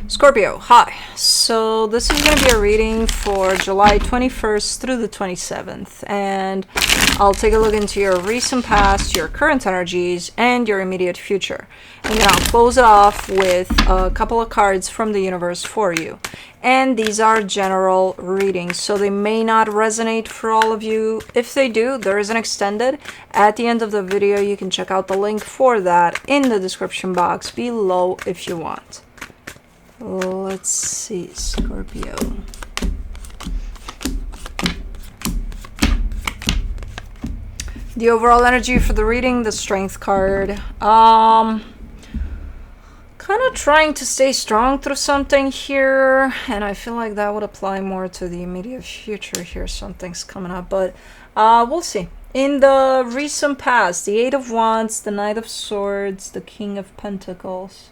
Scorpio, hi. So this is going to be a reading for July 21st through the 27th, and I'll take a look into your recent past, your current energies, and your immediate future. And then I'll close it off with a couple of cards from the universe for you. And these are general readings, so they may not resonate for all of you. If they do, there is an extended. At the end of the video, you can check out the link for that in the description box below if you want. Let's see, Scorpio. The overall energy for the reading, the Strength card. Kind of trying to stay strong through something here, and I feel like that would apply more to the immediate future here. Something's coming up, but we'll see. In the recent past, the Eight of Wands, the Knight of Swords, the King of Pentacles.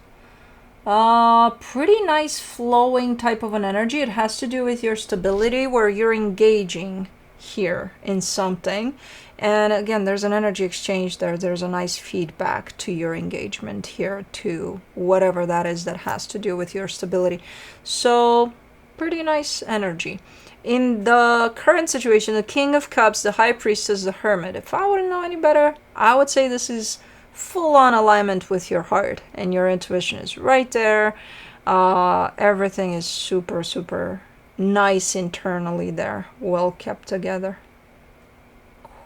Pretty nice flowing type of an energy. It has to do with your stability, where you're engaging here in something. And again, there's an energy exchange there. There's a nice feedback to your engagement here, to whatever that is that has to do with your stability. So pretty nice energy. In the current situation, the King of Cups, the High Priestess, the Hermit. If I wouldn't know any better, I would say this is full-on alignment with your heart, and your intuition is right there. Everything is super nice internally there, well kept together.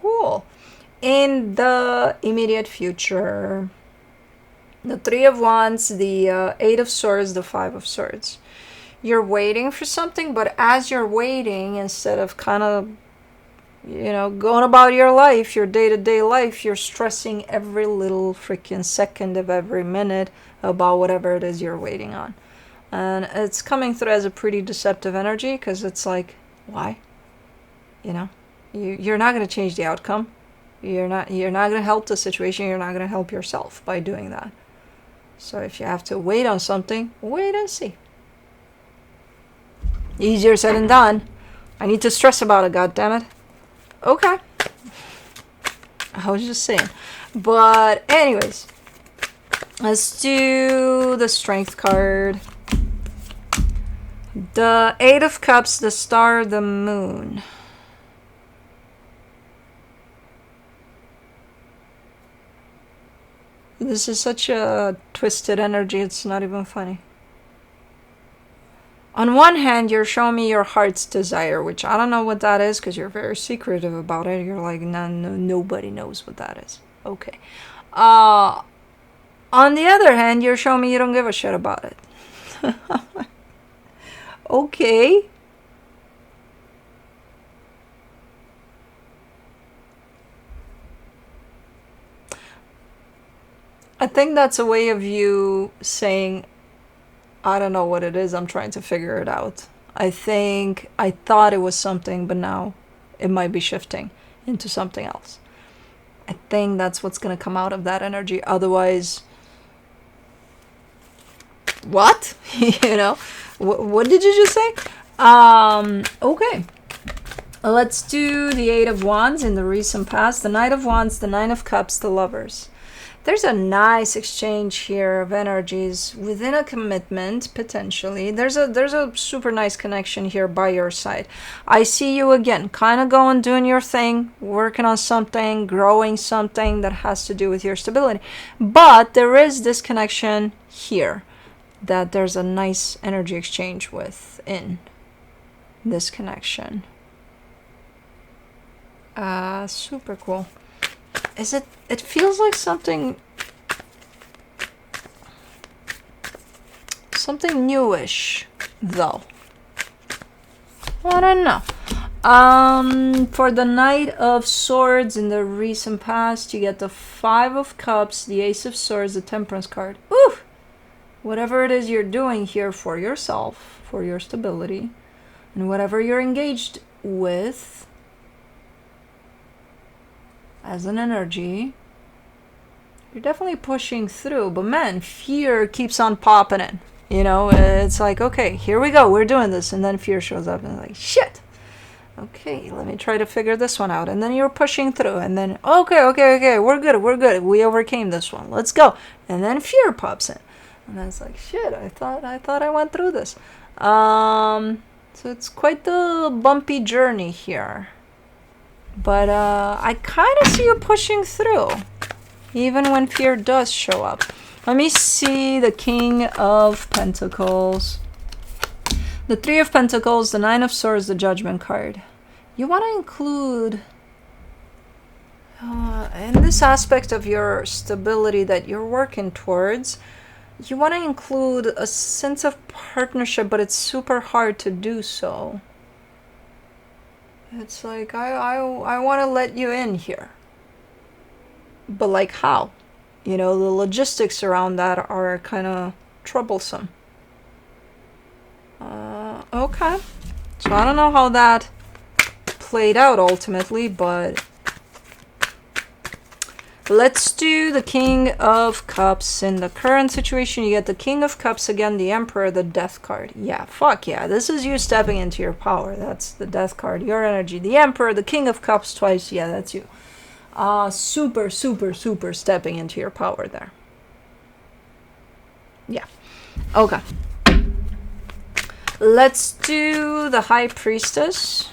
Cool. In the immediate future, the Three of Wands, the Eight of Swords, the Five of Swords. You're waiting for something, but as you're waiting, instead of kind of going about your life, your day-to-day life, you're stressing every little freaking second of every minute about whatever it is you're waiting on. And it's coming through as a pretty deceptive energy, because it's like, why? You're not going to change the outcome. You're not going to help the situation. You're not going to help yourself by doing that. So if you have to wait on something, wait and see. Easier said than done. I need to stress about it, goddammit. Okay. I was just saying. But anyways, let's do the Strength card. The Eight of Cups, the Star, the Moon. This is such a twisted energy, it's not even funny. On one hand, you're showing me your heart's desire, which I don't know what that is, because you're very secretive about it. You're like, no, nobody knows what that is. Okay. On the other hand, you're showing me you don't give a shit about it. Okay. I think that's a way of you saying, I don't know what it is, I'm trying to figure it out. I thought it was something, but now it might be shifting into something else. I think that's what's going to come out of that energy. Otherwise, what? What did you just say? Okay. Let's do the Eight of Wands in the recent past, the Knight of Wands, the Nine of Cups, the Lovers. There's a nice exchange here of energies within a commitment, potentially. There's a super nice connection here by your side. I see you again, kind of doing your thing, working on something, growing something that has to do with your stability. But there is this connection here that there's a nice energy exchange within this connection. Super cool. It feels like something newish, though. I don't know. For the Knight of Swords in the recent past, you get the Five of Cups, the Ace of Swords, the Temperance card. Ooh! Whatever it is you're doing here for yourself, for your stability, and whatever you're engaged with as an energy, you're definitely pushing through. But man, fear keeps on popping in. It's like, okay, here we go, we're doing this, and then fear shows up and like, shit, okay, let me try to figure this one out. And then you're pushing through, and then okay, we're good, we overcame this one, let's go. And then fear pops in. And I was like, shit, I thought I went through this. So it's quite the bumpy journey here. But I kind of see you pushing through, even when fear does show up. Let me see the King of Pentacles, the Three of Pentacles, the Nine of Swords, the Judgment card. You want to include, in this aspect of your stability that you're working towards, you want to include a sense of partnership, but it's super hard to do so. It's like, I want to let you in here. But like how? You know, the logistics around that are kind of troublesome. Okay. So I don't know how that played out ultimately, but let's do the King of Cups. In the current situation, you get the King of Cups again, the Emperor, the Death card. Yeah, fuck yeah. This is you stepping into your power. That's the Death card, your energy. The Emperor, the King of Cups twice. Yeah, that's you. Super, super, super stepping into your power there. Yeah. Okay. Let's do the High Priestess.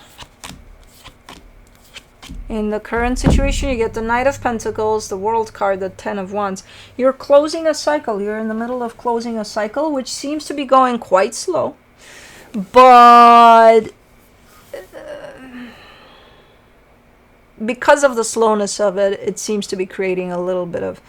In the current situation, you get the Knight of Pentacles, the World card, the Ten of Wands. You're closing a cycle. You're in the middle of closing a cycle, which seems to be going quite slow. But because of the slowness of it, it seems to be creating a little bit of,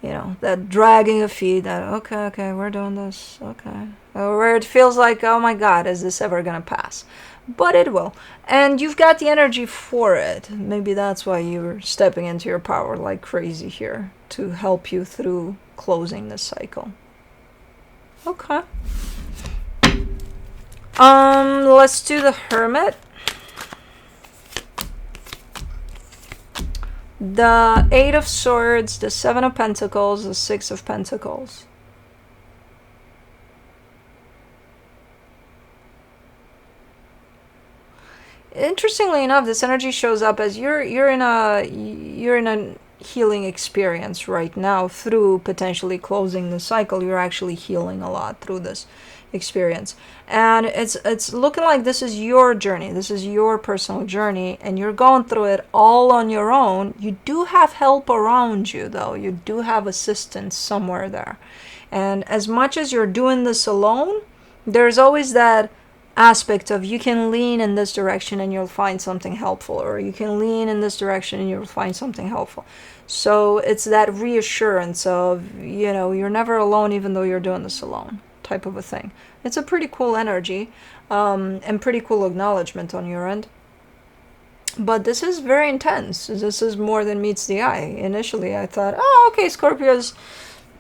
you know, that dragging of feet, that, okay, we're doing this, okay. Where it feels like, oh my God, is this ever going to pass? But it will. And you've got the energy for it. Maybe that's why you're stepping into your power like crazy here, to help you through closing this cycle. Okay. Let's do the Hermit. The Eight of Swords, the Seven of Pentacles, the Six of Pentacles. Interestingly enough, this energy shows up as you're in a healing experience right now through potentially closing the cycle. You're actually healing a lot through this experience, and it's looking like this is your journey. This is your personal journey, and you're going through it all on your own. You do have help around you, though. You do have assistance somewhere there, and as much as you're doing this alone, there's always that aspect of you can lean in this direction and you'll find something helpful, or you can lean in this direction and you'll find something helpful. So it's that reassurance of, you know, you're never alone even though you're doing this alone type of a thing. It's a pretty cool energy, and pretty cool acknowledgement on your end. But this is very intense. This is more than meets the eye. Initially I thought, oh, okay, Scorpios,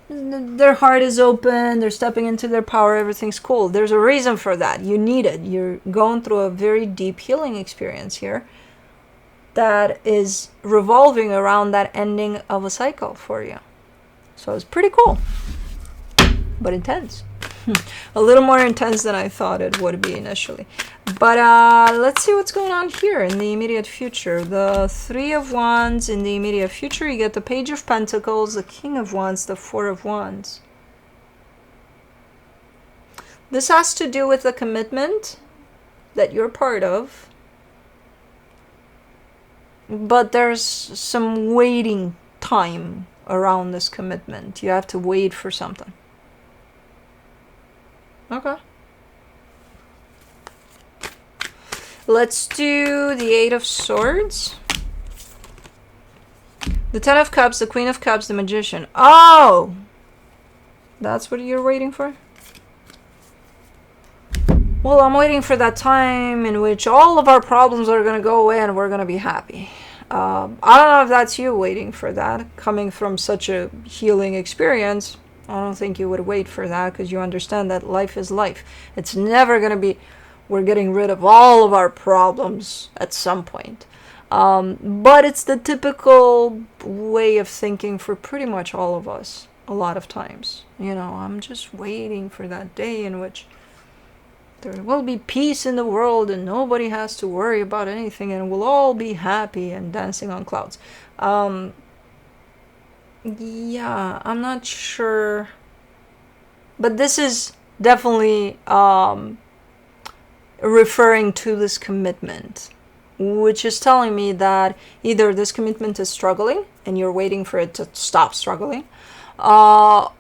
their heart is open, they're stepping into their power, everything's cool. There's a reason for that. You need it. You're going through a very deep healing experience here that is revolving around that ending of a cycle for you. So it's pretty cool, but intense. A little more intense than I thought it would be initially. But let's see what's going on here in the immediate future. The Three of Wands in the immediate future. You get the Page of Pentacles, the King of Wands, the Four of Wands. This has to do with the commitment that you're part of. But there's some waiting time around this commitment. You have to wait for something. Okay. Let's do the Eight of Swords. The Ten of Cups, the Queen of Cups, the Magician. Oh! That's what you're waiting for? Well, I'm waiting for that time in which all of our problems are going to go away and we're going to be happy. I don't know if that's you waiting for that. Coming from such a healing experience, I don't think you would wait for that, because you understand that life is life. It's never going to be, we're getting rid of all of our problems at some point. But it's the typical way of thinking for pretty much all of us a lot of times. You know, I'm just waiting for that day in which there will be peace in the world and nobody has to worry about anything and we'll all be happy and dancing on clouds. Yeah, I'm not sure But this is definitely referring to this commitment, which is telling me that either this commitment is struggling and you're waiting for it to stop struggling, or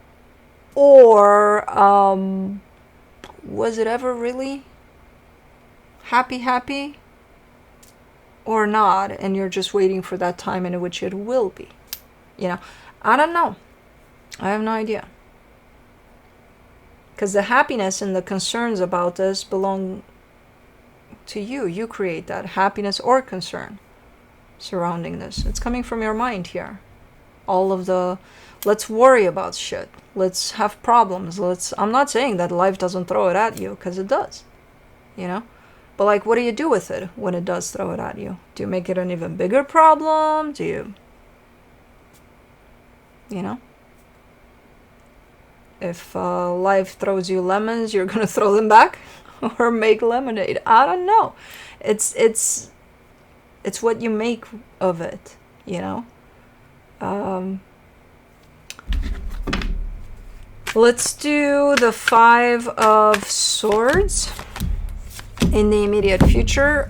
was it ever really happy or not, and you're just waiting for that time in which it will be. I don't know. I have no idea, because the happiness and the concerns about this belong to you. You create that happiness or concern surrounding this. It's coming from your mind here. All of the let's worry about shit, let's have problems, I'm not saying that life doesn't throw it at you, because it does, but like, what do you do with it when it does throw it at you? Do you make it an even bigger problem? Do you if life throws you lemons, you're gonna throw them back or make lemonade? I don't know. It's what you make of it, Let's do the 5 of Swords in the immediate future.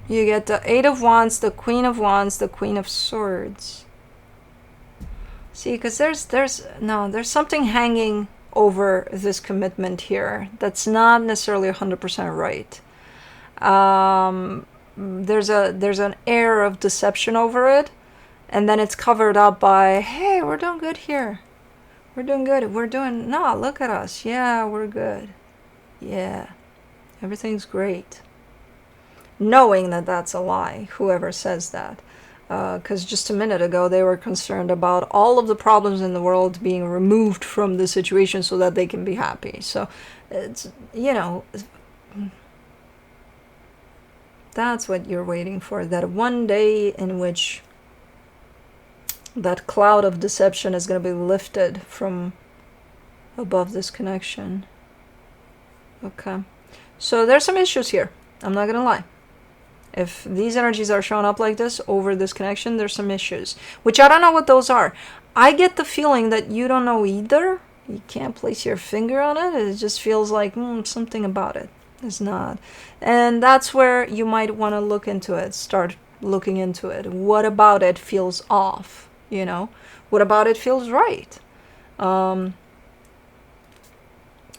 You get the 8 of Wands, the Queen of Wands, the Queen of Swords. See, because there's something hanging over this commitment here that's not necessarily 100% right. There's an air of deception over it, and then it's covered up by, hey, we're doing good here. We're doing good. No, look at us. Yeah, we're good. Yeah, everything's great. Knowing that that's a lie, whoever says that. Because just a minute ago, they were concerned about all of the problems in the world being removed from the situation so that they can be happy. So, it's, that's what you're waiting for. That one day in which that cloud of deception is going to be lifted from above this connection. Okay. So there's some issues here. I'm not going to lie. If these energies are showing up like this over this connection, there's some issues, which I don't know what those are. I get the feeling that you don't know either. You can't place your finger on it. It just feels like something about it is not. And that's where you might want to look into it, start looking into it. What about it feels off? What about it feels right? Kind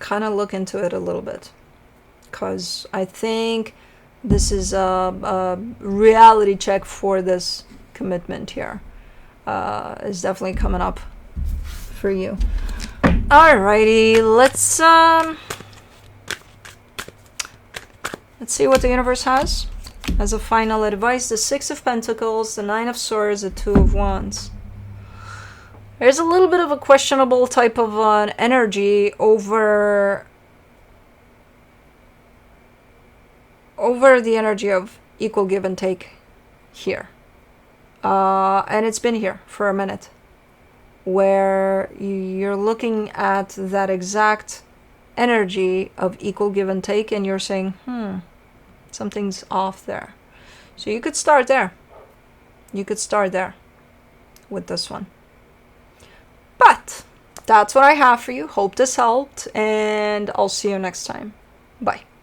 of look into it a little bit, because I think this is a reality check for this commitment here. Is definitely coming up for you. Alrighty, let's see what the universe has as a final advice. The 6 of Pentacles, the 9 of Swords, the 2 of Wands. There's a little bit of a questionable type of an energy over the energy of equal give and take here. And it's been here for a minute, where you're looking at that exact energy of equal give and take, and you're saying, something's off there. So you could start there. You could start there with this one. But that's what I have for you. Hope this helped, and I'll see you next time. Bye.